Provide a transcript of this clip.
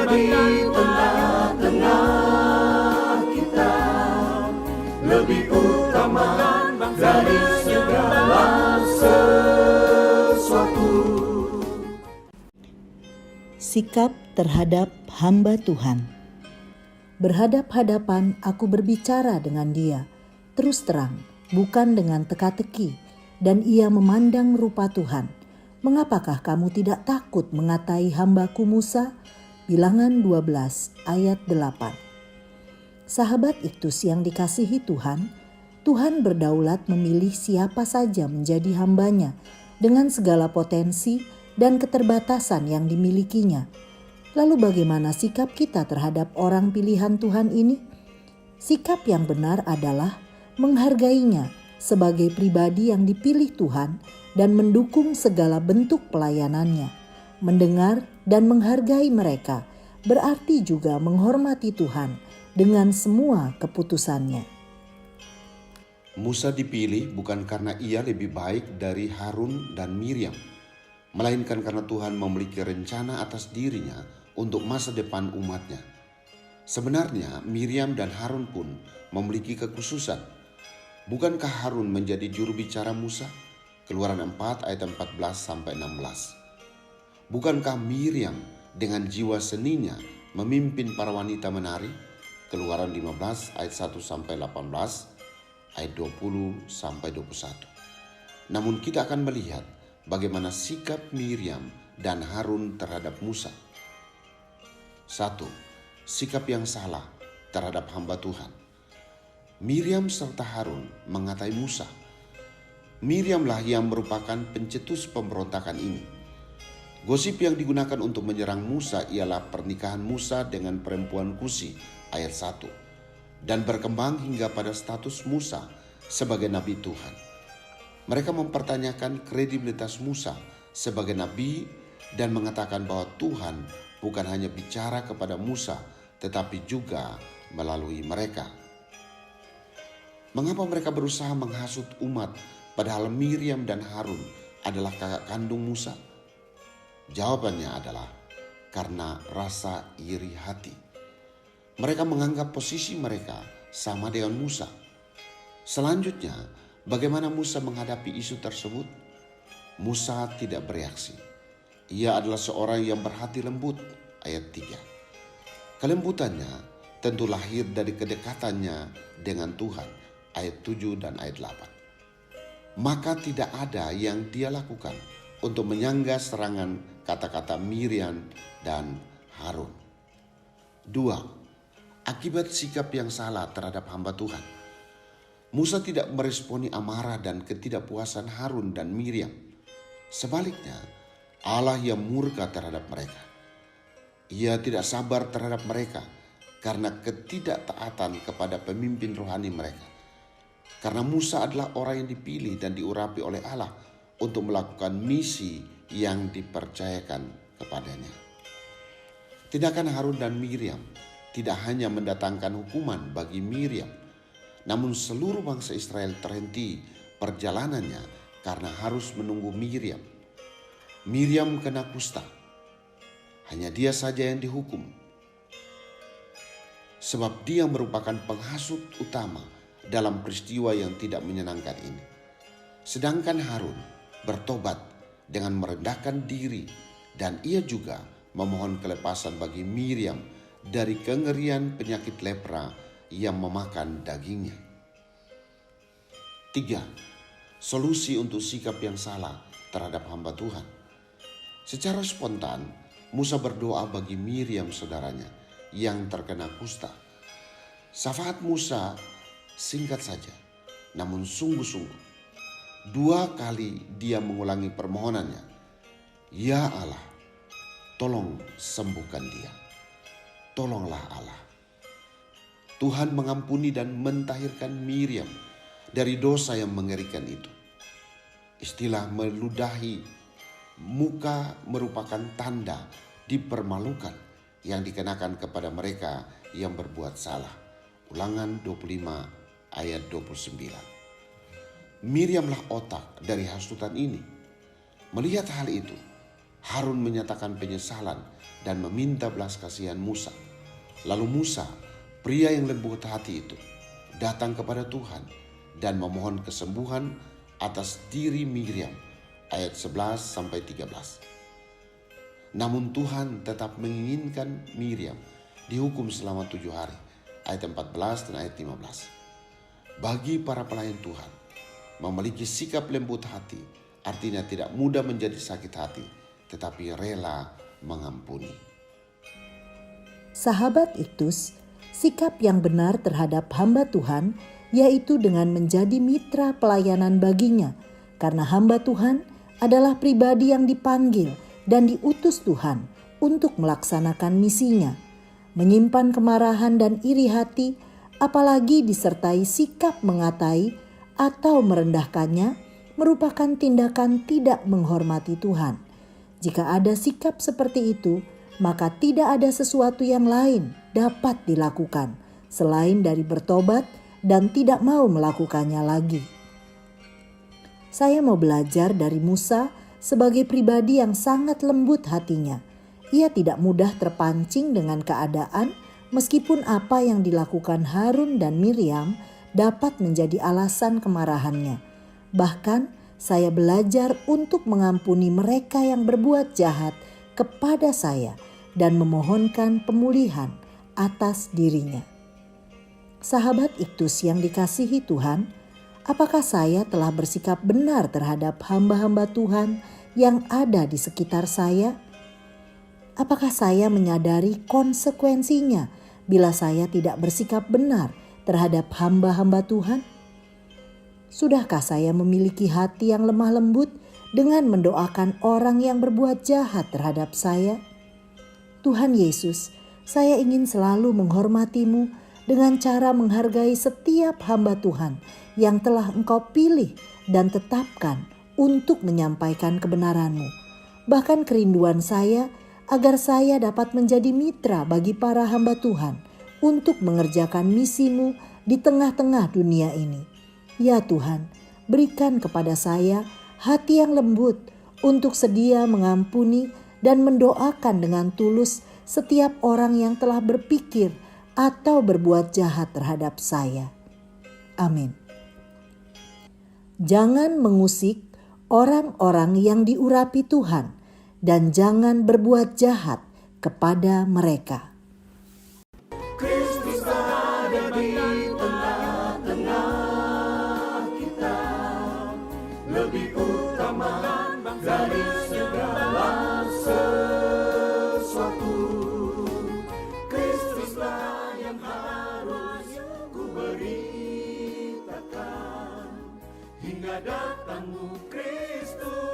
di tengah-tengah kita, lebih utama dari segala sesuatu. Sikap terhadap hamba Tuhan. Berhadap-hadapan aku berbicara dengan dia, terus terang, bukan dengan teka-teki, dan ia memandang rupa Tuhan. Mengapakah kamu tidak takut mengatai hambaku Musa? Bilangan 12 ayat 8. Sahabat Iktus yang dikasihi Tuhan, Tuhan berdaulat memilih siapa saja menjadi hambanya dengan segala potensi dan keterbatasan yang dimilikinya. Lalu bagaimana sikap kita terhadap orang pilihan Tuhan ini? Sikap yang benar adalah menghargainya sebagai pribadi yang dipilih Tuhan dan mendukung segala bentuk pelayanannya. Mendengar dan menghargai mereka berarti juga menghormati Tuhan dengan semua keputusannya. Musa dipilih bukan karena ia lebih baik dari Harun dan Miriam, melainkan karena Tuhan memiliki rencana atas dirinya untuk masa depan umatnya. Sebenarnya Miriam dan Harun pun memiliki kekhususan. Bukankah Harun menjadi juru bicara Musa? Keluaran 4 ayat 14-16. Bukankah Miriam dengan jiwa seninya memimpin para wanita menari? Keluaran 15 ayat 1-18, ayat 20-21. Namun kita akan melihat bagaimana sikap Miriam dan Harun terhadap Musa. 1. Sikap yang salah terhadap hamba Tuhan. Miriam serta Harun mengatai Musa. Miriamlah yang merupakan pencetus pemberontakan ini. Gosip yang digunakan untuk menyerang Musa ialah pernikahan Musa dengan perempuan Kusi, ayat 1, dan berkembang hingga pada status Musa sebagai nabi Tuhan. Mereka mempertanyakan kredibilitas Musa sebagai nabi dan mengatakan bahwa Tuhan bukan hanya bicara kepada Musa, tetapi juga melalui mereka. Mengapa mereka berusaha menghasut umat, padahal Miriam dan Harun adalah kakak kandung Musa? Jawabannya adalah karena rasa iri hati. Mereka menganggap posisi mereka sama dengan Musa. Selanjutnya, bagaimana Musa menghadapi isu tersebut? Musa tidak bereaksi. Ia adalah seorang yang berhati lembut, ayat 3. Kelembutannya tentu lahir dari kedekatannya dengan Tuhan, ayat 7 dan ayat 8. Maka tidak ada yang dia lakukan untuk menyangga serangan kata-kata Miriam dan Harun. 2. Akibat sikap yang salah terhadap hamba Tuhan. Musa tidak meresponi amarah dan ketidakpuasan Harun dan Miriam. Sebaliknya, Allah yang murka terhadap mereka. Ia tidak sabar terhadap mereka karena ketidaktaatan kepada pemimpin rohani mereka. Karena Musa adalah orang yang dipilih dan diurapi oleh Allah untuk melakukan misi yang dipercayakan kepadanya. Tindakan Harun dan Miriam tidak hanya mendatangkan hukuman bagi Miriam, namun seluruh bangsa Israel terhenti perjalanannya karena harus menunggu Miriam. Miriam kena kusta. Hanya dia saja yang dihukum. Sebab dia merupakan penghasut utama dalam peristiwa yang tidak menyenangkan ini. Sedangkan Harun bertobat dengan merendahkan diri dan ia juga memohon kelepasan bagi Miriam dari kengerian penyakit lepra yang memakan dagingnya. 3. Solusi untuk sikap yang salah terhadap hamba Tuhan. Secara spontan, Musa berdoa bagi Miriam saudaranya yang terkena kusta. Syafaat Musa singkat saja, namun sungguh-sungguh. 2 kali dia mengulangi permohonannya. Ya Allah, tolong sembuhkan dia. Tolonglah Allah. Tuhan mengampuni dan mentahirkan Miriam dari dosa yang mengerikan itu. Istilah meludahi muka merupakan tanda dipermalukan yang dikenakan kepada mereka yang berbuat salah. Ulangan 25 ayat 29. Miriamlah otak dari hasutan ini. Melihat hal itu, Harun menyatakan penyesalan dan meminta belas kasihan Musa. Lalu Musa, pria yang lembut hati itu, datang kepada Tuhan dan memohon kesembuhan atas diri Miriam. Ayat 11-13. Namun Tuhan tetap menginginkan Miriam dihukum selama 7 hari. Ayat 14 dan ayat 15. Bagi para pelayan Tuhan, memiliki sikap lembut hati artinya tidak mudah menjadi sakit hati, tetapi rela mengampuni. Sahabat Iktus, sikap yang benar terhadap hamba Tuhan yaitu dengan menjadi mitra pelayanan baginya, karena hamba Tuhan adalah pribadi yang dipanggil dan diutus Tuhan untuk melaksanakan misinya. Menyimpan kemarahan dan iri hati, apalagi disertai sikap mengatai atau merendahkannya, merupakan tindakan tidak menghormati Tuhan. Jika ada sikap seperti itu, maka tidak ada sesuatu yang lain dapat dilakukan selain dari bertobat dan tidak mau melakukannya lagi. Saya mau belajar dari Musa sebagai pribadi yang sangat lembut hatinya. Ia tidak mudah terpancing dengan keadaan, meskipun apa yang dilakukan Harun dan Miriam dapat menjadi alasan kemarahannya. Bahkan saya belajar untuk mengampuni mereka yang berbuat jahat kepada saya dan memohonkan pemulihan atas dirinya. Sahabat Iktus yang dikasihi Tuhan, apakah saya telah bersikap benar terhadap hamba-hamba Tuhan yang ada di sekitar saya? Apakah saya menyadari konsekuensinya bila saya tidak bersikap benar terhadap hamba-hamba Tuhan? Sudahkah saya memiliki hati yang lemah lembut dengan mendoakan orang yang berbuat jahat terhadap saya? Tuhan Yesus, saya ingin selalu menghormati-Mu dengan cara menghargai setiap hamba Tuhan yang telah Engkau pilih dan tetapkan untuk menyampaikan kebenaran-Mu. Bahkan kerinduan saya agar saya dapat menjadi mitra bagi para hamba Tuhan untuk mengerjakan misi-Mu di tengah-tengah dunia ini. Ya Tuhan, berikan kepada saya hati yang lembut untuk sedia mengampuni dan mendoakan dengan tulus setiap orang yang telah berpikir atau berbuat jahat terhadap saya. Amin. Jangan mengusik orang-orang yang diurapi Tuhan dan jangan berbuat jahat kepada mereka. Kristus ada di tengah-tengah kita, lebih utama dari segala sesuatu. Kristuslah yang harus ku beritakan hingga datangmu Kristus.